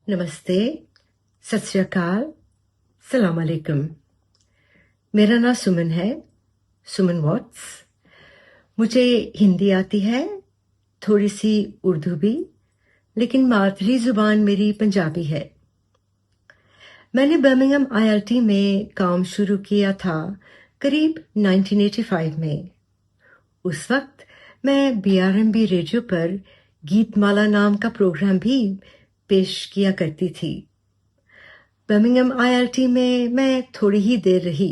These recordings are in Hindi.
नमस्ते, सत श्री अकाल, सलाम अलैकुम। मेरा नाम सुमन है, सुमन वॉट्स। मुझे हिंदी आती है, थोड़ी सी उर्दू भी, लेकिन मातृ जुबान मेरी पंजाबी है। मैंने बर्मिंघम आईएलटी में काम शुरू किया था करीब 1985 में। उस वक्त मैं बीआरएमबी रेडियो पर गीतमाला नाम का प्रोग्राम भी पेश किया करती थी। बर्मिंघम आईएलटी में मैं थोड़ी ही देर रही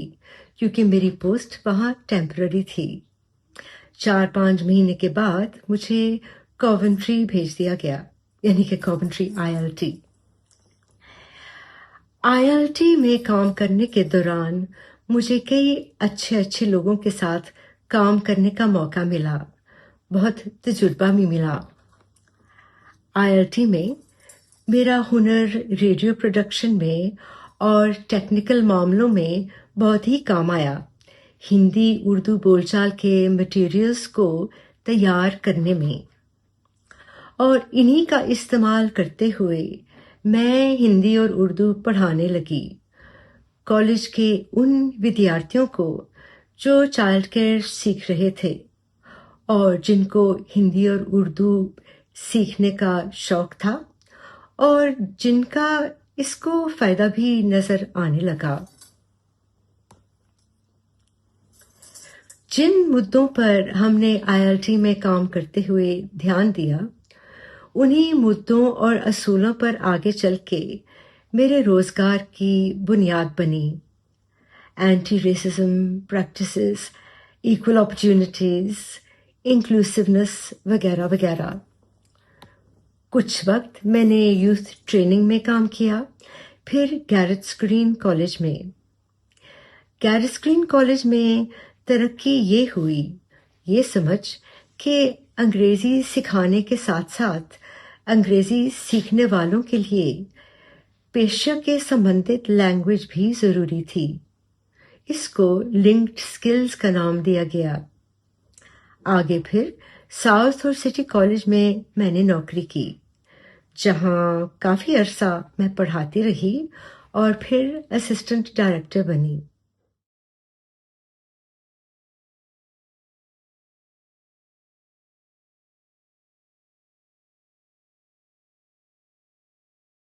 क्योंकि मेरी पोस्ट वहाँ टेम्पररी थी। 4-5 महीने के बाद मुझे कॉवेंट्री भेज दिया गया, यानी कि कॉवेंट्री आईएलटी। आईएलटी में काम करने के दौरान मुझे कई अच्छे लोगों के साथ काम करने का मौका मिला, बहुत तजुर्बा भी मिला। आईएलटी में मेरा हुनर रेडियो प्रोडक्शन में और टेक्निकल मामलों में बहुत ही काम आया। हिंदी उर्दू बोलचाल के मटेरियल्स को तैयार करने में और इन्हीं का इस्तेमाल करते हुए मैं हिंदी और उर्दू पढ़ाने लगी कॉलेज के उन विद्यार्थियों को जो चाइल्ड केयर सीख रहे थे और जिनको हिंदी और उर्दू सीखने का शौक था और जिनका इसको फायदा भी नजर आने लगा। जिन मुद्दों पर हमने आईएलटी में काम करते हुए ध्यान दिया, उन्हीं मुद्दों और असूलों पर आगे चल के मेरे रोजगार की बुनियाद बनी। Anti racism practices, equal opportunities, inclusiveness वगैरह वगैरह। कुछ वक्त मैंने यूथ ट्रेनिंग में काम किया, फिर गैरेट स्क्रीन कॉलेज में। गैरेट स्क्रीन कॉलेज में तरक्की ये हुई, ये समझ कि अंग्रेजी सिखाने के साथ साथ अंग्रेजी सीखने वालों के लिए पेशा के संबंधित लैंग्वेज भी जरूरी थी। इसको लिंक्ड स्किल्स का नाम दिया गया। आगे फिर साउथ और सिटी कॉलेज में मैंने नौकरी की, जहां काफी अरसा मैं पढ़ाती रही और फिर असिस्टेंट डायरेक्टर बनी।